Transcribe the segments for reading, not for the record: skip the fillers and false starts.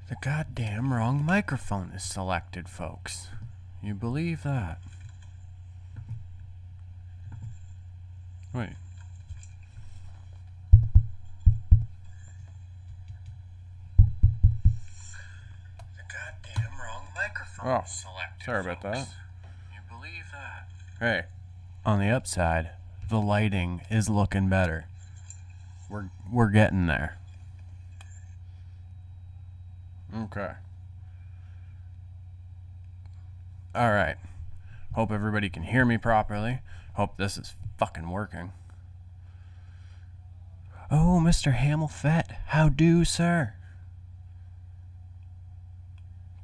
The goddamn wrong microphone is selected, folks. You believe that? Wait. The goddamn wrong microphone is selected. Sorry about that. You believe that? Hey. On the upside, the lighting is looking better. We're getting there. Okay. Alright. Hope everybody can hear me properly. Hope this is fucking working. Oh, Mr. Hamilfett, how do, sir?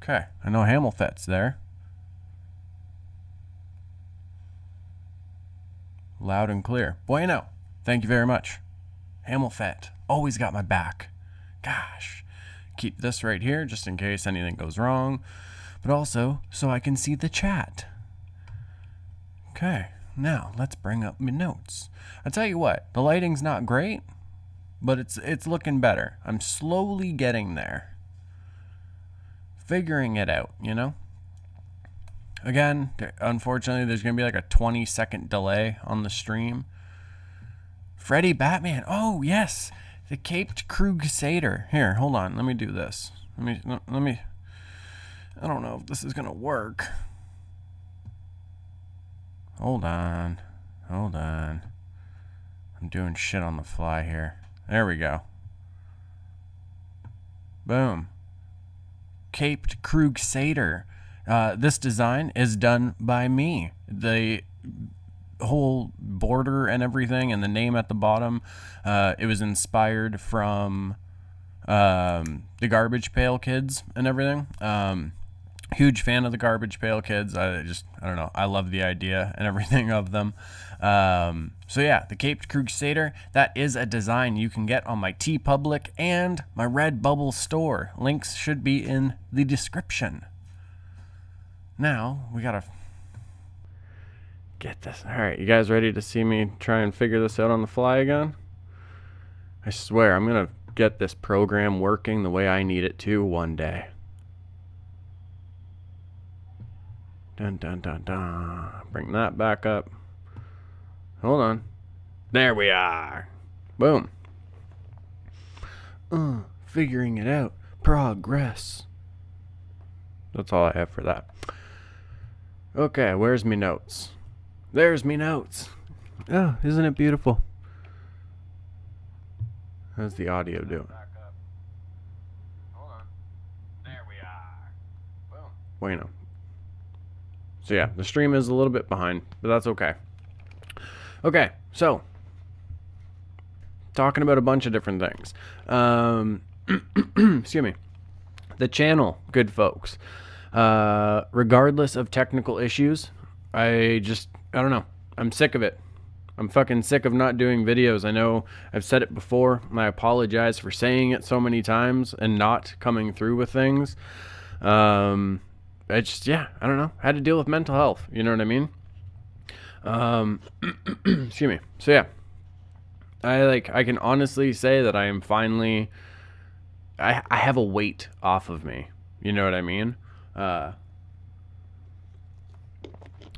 Okay, I know Hamilfett's there. Loud and clear. Bueno. Thank you very much. Hamilfett, always got my back. Gosh. Keep this right here just in case anything goes wrong, but also so I can see the chat. Okay, now let's bring up my notes. I tell you what, the lighting's not great, but it's looking better. I'm slowly getting there. Figuring it out, you know? Again, unfortunately, there's going to be like a 20-second delay on the stream. Freddy Batman. Oh, yes. The Caped Crusader. Here, hold on. Let me do this. Let me. I don't know if this is going to work. Hold on. I'm doing shit on the fly here. There we go. Boom. Caped Crusader. This design is done by me. The whole border and everything and the name at the bottom, it was inspired from the Garbage Pail Kids and everything. Huge fan of the Garbage Pail Kids. I don't know. I love the idea and everything of them. So yeah, the Caped Crusader, that is a design you can get on my TeePublic and my Redbubble store. Links should be in the description. Now, we gotta get this. Alright, you guys ready to see me try and figure this out on the fly again? I swear, I'm gonna get this program working the way I need it to one day. Dun dun dun dun. Bring that back up. Hold on. There we are. Boom. Figuring it out. Progress. That's all I have for that. Okay, where's me notes? There's me notes. Oh, isn't it beautiful? How's the audio doing? Hold on. There we are. Boom. Bueno. So yeah, the stream is a little bit behind, but that's okay. Okay, so talking about a bunch of different things. Excuse me. The channel, good folks. Regardless of technical issues, I don't know. I'm sick of it. I'm fucking sick of not doing videos. I know I've said it before, and I apologize for saying it so many times and not coming through with things. I don't know. I had to deal with mental health. You know what I mean? Excuse me. So yeah, I can honestly say that I am finally, I have a weight off of me. You know what I mean?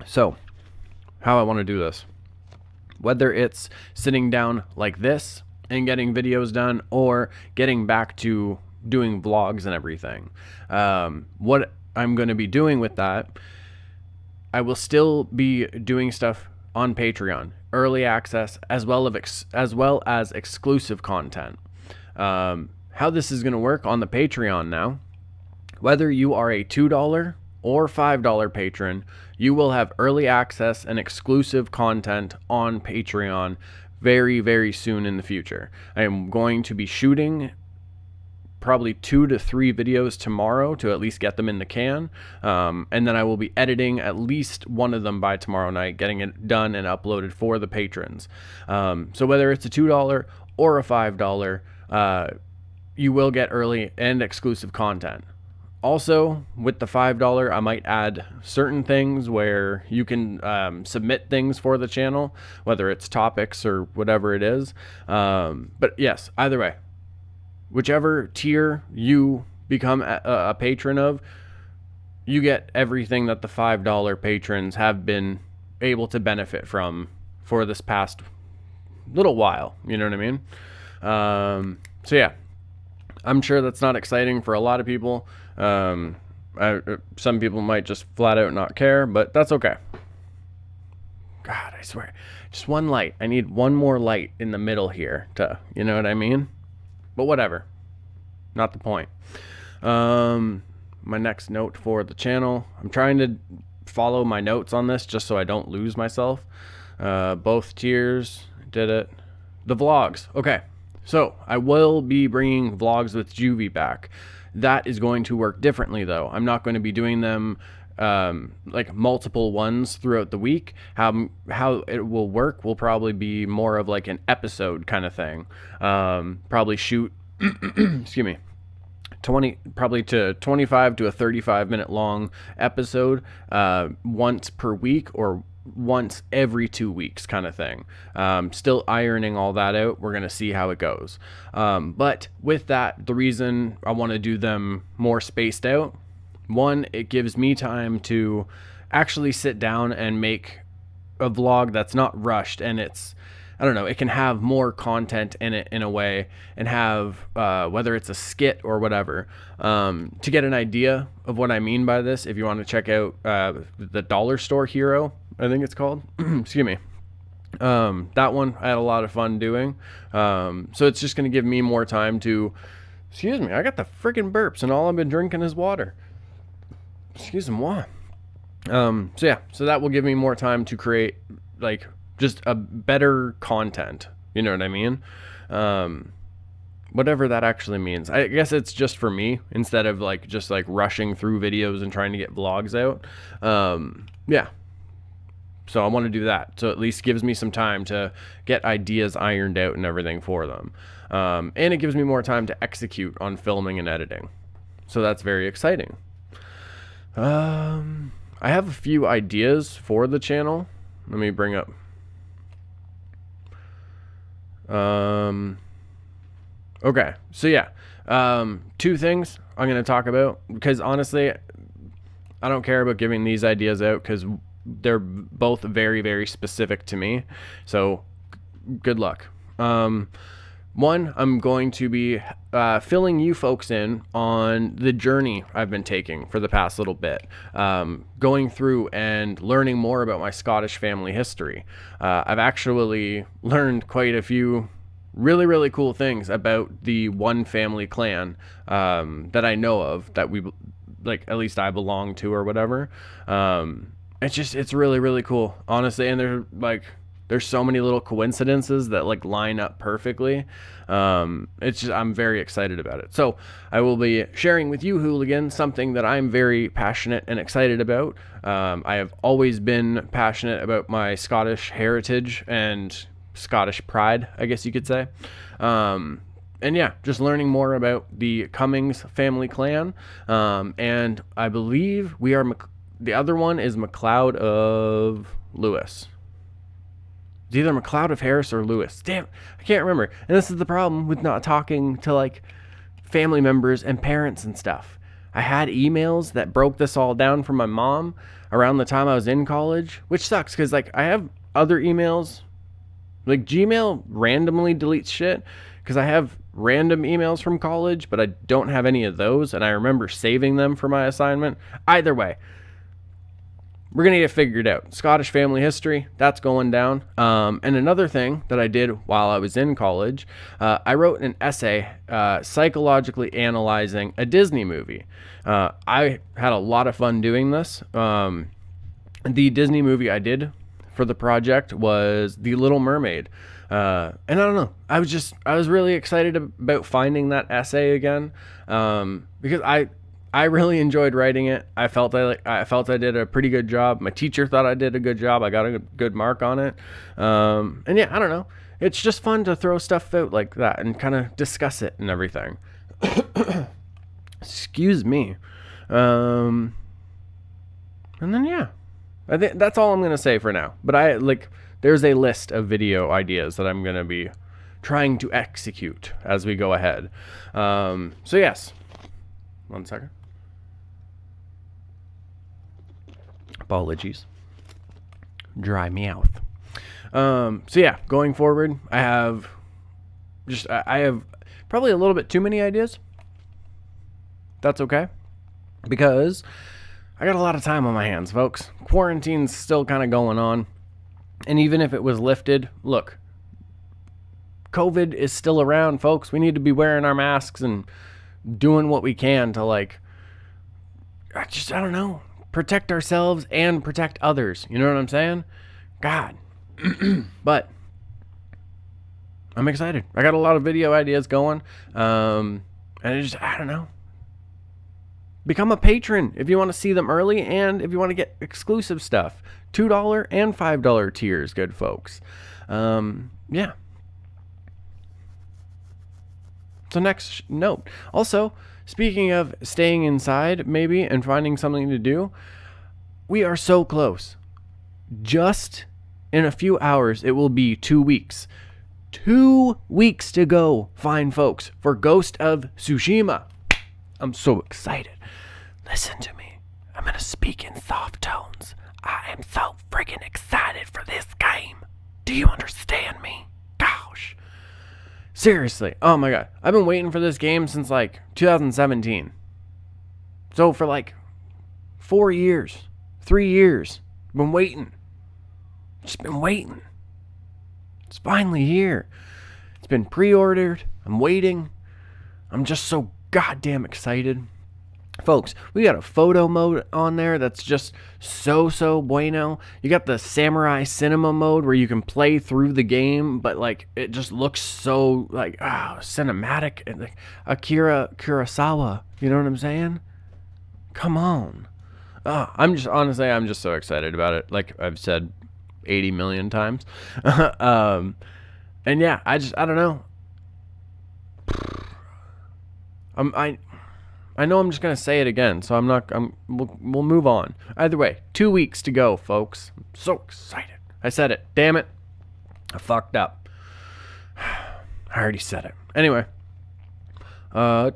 So how I want to do this, whether it's sitting down like this and getting videos done or getting back to doing vlogs and everything, what I'm going to be doing with that, I will still be doing stuff on Patreon, early access, as well as exclusive content. How this is going to work on the Patreon now, whether you are a $2 or $5 patron, you will have early access and exclusive content on Patreon very, very soon in the future. I am going to be shooting probably 2 to 3 videos tomorrow to at least get them in the can. And then I will be editing at least one of them by tomorrow night, getting it done and uploaded for the patrons. So whether it's a $2 or a $5, you will get early and exclusive content. Also, with the $5, I might add certain things where you can submit things for the channel, whether it's topics or whatever it is. But yes, either way, whichever tier you become a patron of, you get everything that the $5 patrons have been able to benefit from for this past little while. You know what I mean? So yeah, I'm sure that's not exciting for a lot of people. Some people might just flat out not care, but that's okay. God, I swear, just one light. I need one more light in the middle here to, you know what I mean? But whatever, not the point. My next note for the channel, I'm trying to follow my notes on this just so I don't lose myself. Both tiers, did it. The vlogs, okay. So I will be bringing vlogs with Juvie back. That is going to work differently though. I'm not going to be doing them like multiple ones throughout the week. How it will work will probably be more of like an episode kind of thing. Probably shoot, excuse me, 25 to a 35-minute long episode once per week or once every 2 weeks kind of thing. Still ironing all that out. We're going to see how it goes. But with that, the reason I want to do them more spaced out, one, it gives me time to actually sit down and make a vlog that's not rushed, and it's, I don't know, it can have more content in it in a way, and have whether it's a skit or whatever. To get an idea of what I mean by this, if you want to check out the Dollar Store Hero, I think it's called, excuse me, that one I had a lot of fun doing. So it's just going to give me more time to, excuse me, I got the freaking burps and all I've been drinking is water. Excuse me. So yeah, so that will give me more time to create like just a better content. You know what I mean? Whatever that actually means. I guess it's just for me instead of like just like rushing through videos and trying to get vlogs out. Yeah. So I want to do that. So at least gives me some time to get ideas ironed out and everything for them. And it gives me more time to execute on filming and editing. So that's very exciting. I have a few ideas for the channel. Let me bring up. Okay. So yeah, two things I'm going to talk about, because honestly, I don't care about giving these ideas out because they're both very, very specific to me. So good luck. One, I'm going to be filling you folks in on the journey I've been taking for the past little bit, going through and learning more about my Scottish family history. I've actually learned quite a few really, really cool things about the one family clan that I know of, that we, like, at least I belong to or whatever. It's really, really cool, honestly. And there's so many little coincidences that like line up perfectly. I'm very excited about it. So I will be sharing with you, Hooligan, something that I'm very passionate and excited about. I have always been passionate about my Scottish heritage and Scottish pride, I guess you could say. And yeah, just learning more about the Cummings family clan. And I believe we are, the other one is MacLeod of Lewis. It's either MacLeod of Harris or Lewis. Damn, I can't remember. And this is the problem with not talking to like family members and parents and stuff. I had emails that broke this all down from my mom around the time I was in college, which sucks because like I have other emails. Like Gmail randomly deletes shit because I have random emails from college, but I don't have any of those. And I remember saving them for my assignment. Either way, we're going to get it figured out. Scottish family history, that's going down. And another thing that I did while I was in college, I wrote an essay psychologically analyzing a Disney movie. I had a lot of fun doing this. The Disney movie I did for the project was The Little Mermaid. And I don't know, I was really excited about finding that essay again, because I really enjoyed writing it. I felt I did a pretty good job. My teacher thought I did a good job. I got a good mark on it. And yeah, I don't know. It's just fun to throw stuff out like that and kind of discuss it and everything. Excuse me. And then yeah, I think that's all I'm going to say for now. But there's a list of video ideas that I'm going to be trying to execute as we go ahead. So yes. 1 second. Apologies. Dry mouth. So yeah, going forward, I have probably a little bit too many ideas. That's okay, because I got a lot of time on my hands, folks. Quarantine's still kind of going on, and even if it was lifted, look, COVID is still around, folks. We need to be wearing our masks and doing what we can to, like, I don't know, protect ourselves and protect others. You know what I'm saying? God. But I'm excited. I got a lot of video ideas going. And I don't know. Become a patron if you want to see them early and if you want to get exclusive stuff. $2 and $5 tiers, good folks. Yeah. So next note. Also, speaking of staying inside maybe and finding something to do, we are so close. Just in a few hours, it will be 2 weeks. 2 weeks to go, fine folks, for Ghost of Tsushima. I'm so excited. Listen to me. I'm going to speak in soft tones. I am so freaking excited for this game. Do you understand me? Gosh. Seriously. Oh my God. I've been waiting for this game since like 2017. So for like 4 years, 3 years, I've been waiting. Just been waiting. It's finally here. It's been pre-ordered. I'm waiting. I'm just so goddamn excited. Folks, we got a photo mode on there that's just so bueno. You got the samurai cinema mode where you can play through the game, but like it just looks so like cinematic and like Akira Kurosawa. You know what I'm saying? Come on. I'm just so excited about it. Like I've said 80 million times. And yeah, I don't know. I know I'm just going to say it again, so we'll move on. Either way, 2 weeks to go, folks. I'm so excited. I said it. Damn it. I fucked up. I already said it. Anyway. Oh,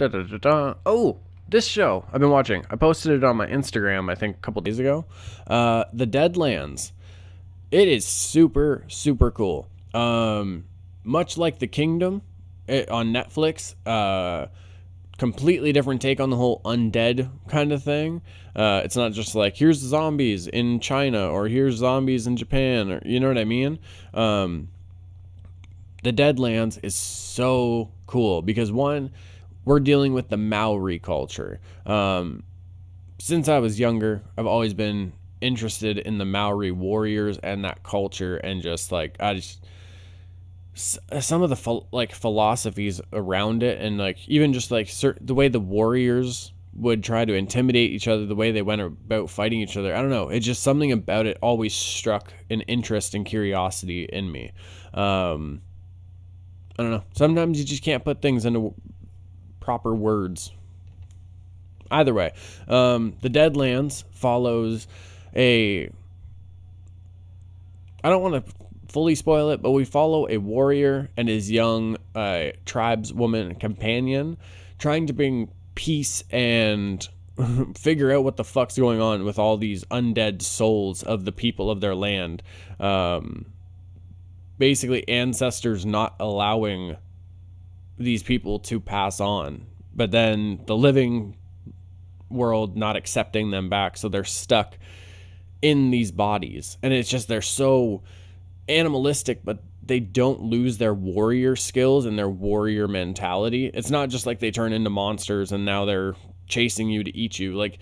this show I've been watching. I posted it on my Instagram, I think, a couple days ago. The Deadlands. It is super, super cool. Much like The Kingdom on Netflix, completely different take on the whole undead kind of thing. It's not just like, here's zombies in China or here's zombies in Japan, or you know what I mean? The Deadlands is so cool because, one, we're dealing with the Maori culture. Since I was younger, I've always been interested in the Maori warriors and that culture, and just like some of the philosophies around it, and like even just like the way the warriors would try to intimidate each other, the way they went about fighting each other. I don't know. It's just something about it always struck an interest and curiosity in me. I don't know. Sometimes you just can't put things into proper words. Either way, the Deadlands follows I don't want to fully spoil it, but we follow a warrior and his young tribeswoman companion trying to bring peace and figure out what the fuck's going on with all these undead souls of the people of their land. Basically, ancestors not allowing these people to pass on, but then the living world not accepting them back, so they're stuck in these bodies. And it's just, they're so animalistic, but they don't lose their warrior skills and their warrior mentality. It's not just like they turn into monsters and now they're chasing you to eat you. Like,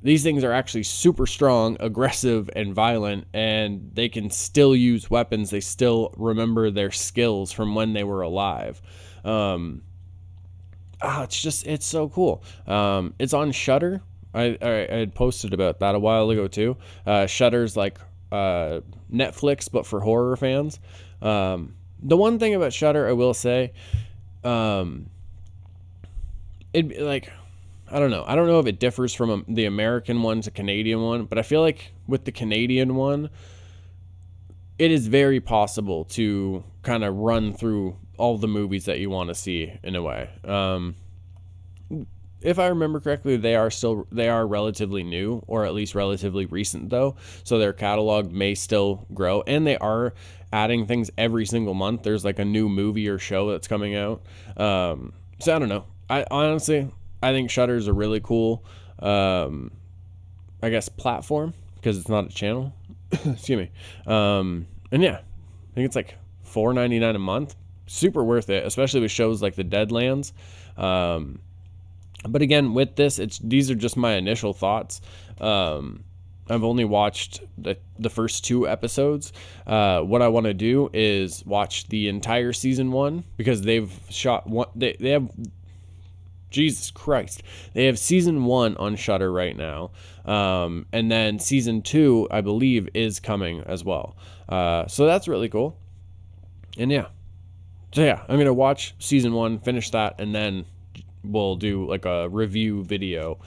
these things are actually super strong, aggressive, and violent, and they can still use weapons. They still remember their skills from when they were alive. It's so cool. It's on Shudder. I had posted about that a while ago too. Shudder's like Netflix, but for horror fans. The one thing about Shudder, I will say, it like, I don't know. I don't know if it differs from the American one to Canadian one, but I feel like with the Canadian one, it is very possible to kind of run through all the movies that you want to see in a way. if I remember correctly, they are relatively new, or at least relatively recent though. So their catalog may still grow, and they are adding things every single month. There's like a new movie or show that's coming out. So I don't know. I honestly, I think Shudder is a really cool, I guess, platform, because it's not a channel. Excuse me. And yeah, I think it's like $4.99 a month. Super worth it, especially with shows like The Deadlands. But again, with this, these are just my initial thoughts. I've only watched the first 2 episodes. What I want to do is watch the entire season 1, because they've shot one. They have, Jesus Christ, they have season 1 on Shudder right now, and then season 2, I believe, is coming as well. So that's really cool. And yeah, I'm gonna watch season 1, finish that, and then we'll do like a review video,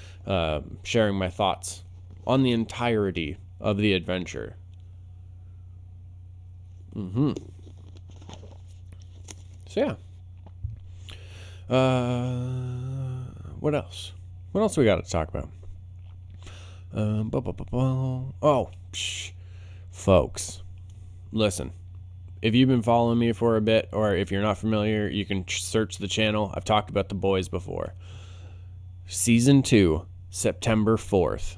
sharing my thoughts on the entirety of the adventure. So yeah. What else? What else we got to talk about? Folks, listen. If you've been following me for a bit, or if you're not familiar, you can search the channel. I've talked about The Boys before. Season 2, September 4th.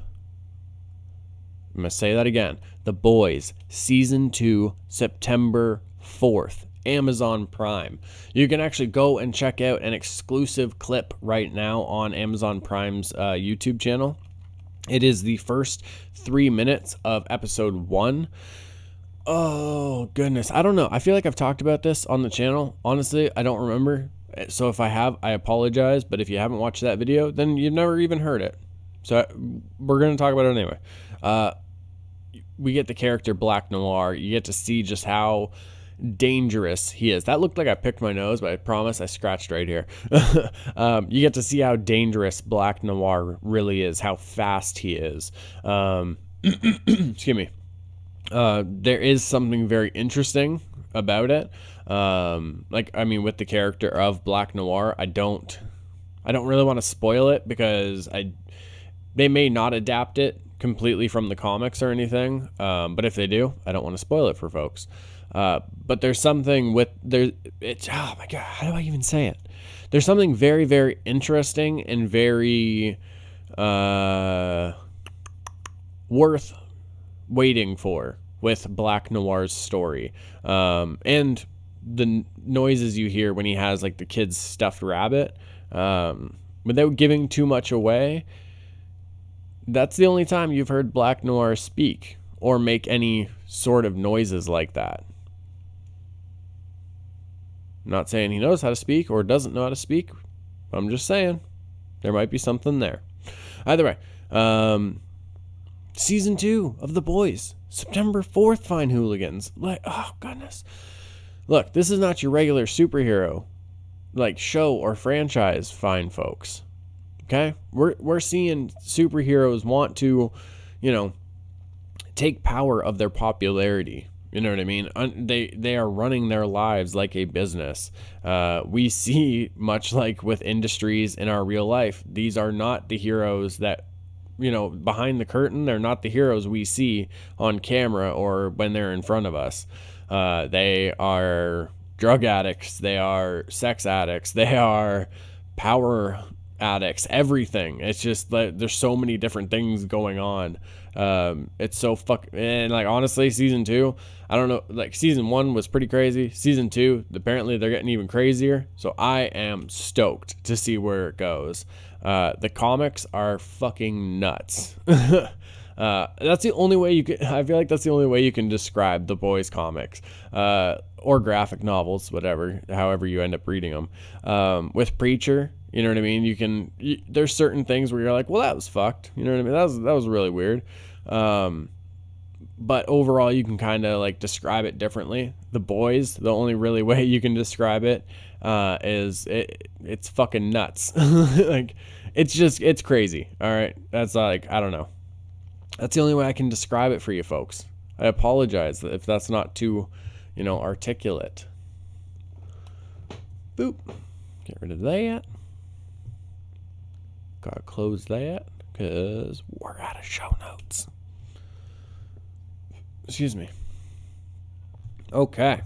I'm going to say that again. The Boys, Season 2, September 4th. Amazon Prime. You can actually go and check out an exclusive clip right now on Amazon Prime's YouTube channel. It is the first 3 minutes of episode 1. Oh, goodness. I don't know. I feel like I've talked about this on the channel. Honestly, I don't remember. So if I have, I apologize. But if you haven't watched that video, then you've never even heard it. So we're going to talk about it anyway. We get the character Black Noir. You get to see just how dangerous he is. That looked like I picked my nose, but I promise I scratched right here. You get to see how dangerous Black Noir really is, how fast he is. Excuse me. There is something very interesting about it. With the character of Black Noir, I don't really want to spoil it, because they may not adapt it completely from the comics or anything. But if they do, I don't want to spoil it for folks. But there's something oh my God, how do I even say it? There's something very, very interesting and very, worth waiting for with Black Noir's story. And the noises you hear when he has like the kid's stuffed rabbit, without giving too much away, that's the only time you've heard Black Noir speak or make any sort of noises like that. I'm not saying he knows how to speak or doesn't know how to speak. I'm just saying there might be something there. Either way, season 2 of The Boys, September 4th, fine hooligans. Like, oh goodness. Look, this is not your regular superhero like show or franchise, fine folks. Okay? We're seeing superheroes want to, take power of their popularity. You know what I mean? They are running their lives like a business. We see, much like with industries in our real life, these are not the heroes that, behind the curtain. They're not the heroes we see on camera or when they're in front of us. They are drug addicts. They are sex addicts. They are power addicts. Everything. It's just that there's so many different things going on. It's so and honestly, season 2, I don't know, season 1 was pretty crazy. Season 2, apparently they're getting even crazier. So I am stoked to see where it goes. The comics are fucking nuts. That's the only way I feel like that's the only way you can describe The Boys comics, or graphic novels, however you end up reading them. With Preacher, you know what I mean? There's certain things where you're like, well, that was fucked. You know what I mean? That was really weird. But overall, you can kind of describe it differently. The Boys, the only really way you can describe it, is it's fucking nuts. It's crazy. All right. That's I don't know. That's the only way I can describe it for you folks. I apologize if that's not too, articulate. Boop. Get rid of that. Gotta close that because we're out of show notes. Excuse me. Okay.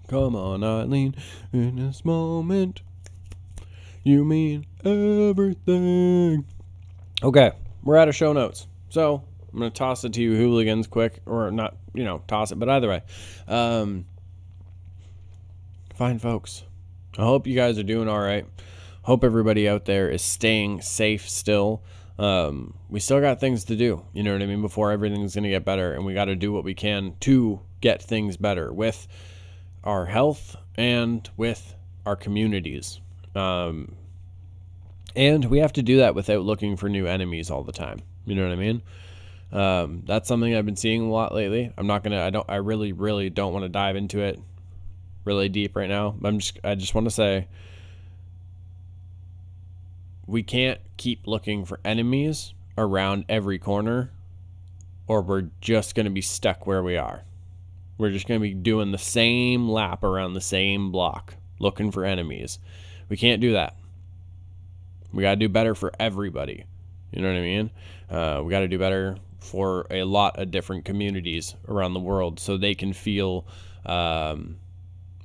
Come on, Eileen, in this moment, you mean everything. Okay, we're out of show notes. So, I'm going to toss it to you hooligans quick, or not, toss it, but either way. Fine folks. I hope you guys are doing all right. Hope everybody out there is staying safe still. We still got things to do, you know what I mean, before everything's going to get better, and we got to do what we can to get things better with our health and with our communities. And we have to do that without looking for new enemies all the time. You know what I mean? That's something I've been seeing a lot lately. I really, really don't want to dive into it really deep right now. I just want to say, we can't keep looking for enemies around every corner, or we're just going to be stuck where we are. We're just going to be doing the same lap around the same block, looking for enemies. We can't do that. We got to do better for everybody. You know what I mean? We got to do better for a lot of different communities around the world so they can feel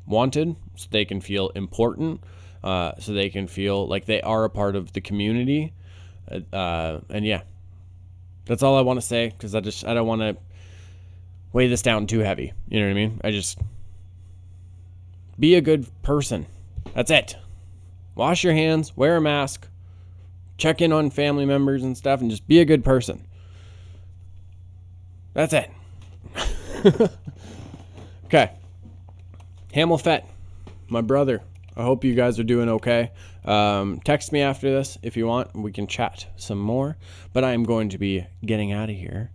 wanted, so they can feel important, so they can feel like they are a part of the community. And yeah, that's all I want to say, because I don't want to weigh this down too heavy. You know what I mean? Be a good person. That's it. Wash your hands, wear a mask, check in on family members and stuff, and just be a good person. That's it. Okay. Hamilfet, my brother. I hope you guys are doing okay. Text me after this if you want. We can chat some more. But I am going to be getting out of here.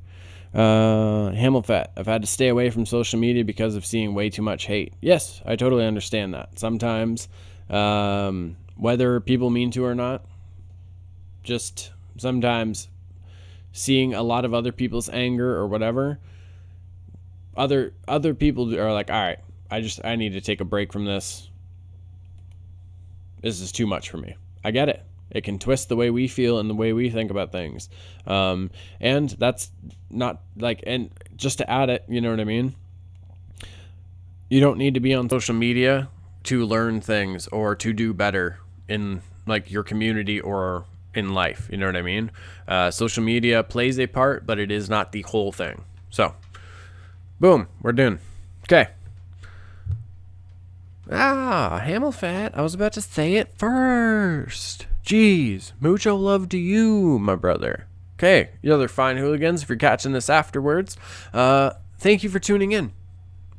Hamilfet, I've had to stay away from social media because of seeing way too much hate. Yes, I totally understand that. Sometimes, whether people mean to or not, just sometimes seeing a lot of other people's anger or whatever, other people are like, all right, I need to take a break from this. This is too much for me. I get it. It can twist the way we feel and the way we think about things. And that's not like, and just to add it, you know what I mean? You don't need to be on social media to learn things or to do better in like your community or in life. You know what I mean? Social media plays a part, but it is not the whole thing. So, boom, we're done. Okay. Hamilfat, I was about to say it first. Jeez, mucho love to you, my brother. Okay, you other fine hooligans, if you're catching this afterwards, thank you for tuning in.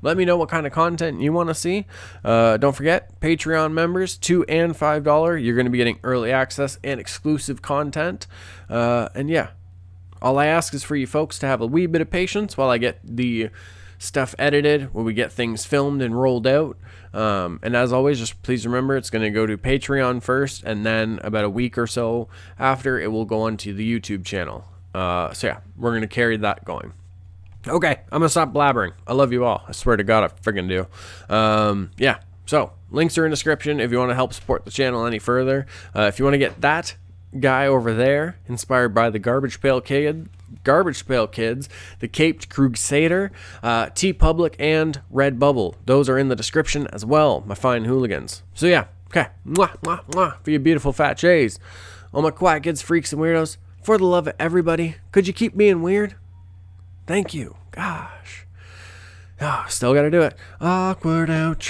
Let me know what kind of content you want to see. Don't forget, Patreon members, $2 and $5, you're going to be getting early access and exclusive content. And yeah, all I ask is for you folks to have a wee bit of patience while I get the stuff edited, when we get things filmed and rolled out. And as always, just please remember, it's going to go to Patreon first, and then about a week or so after, it will go onto the YouTube channel. So yeah, we're going to carry that going. Okay, I'm going to stop blabbering. I love you all. I swear to God, I friggin' do. Yeah, so links are in the description if you want to help support the channel any further. If you want to get that guy over there, inspired by the Garbage Pail Kids, the Caped Crusader, TeePublic, and Redbubble. Those are in the description as well, my fine hooligans. So yeah, okay, mwah, mwah, mwah, for you beautiful fat jays. All my quiet kids, freaks, and weirdos, for the love of everybody, could you keep being weird? Thank you. Gosh. Still gotta do it. Awkward outro.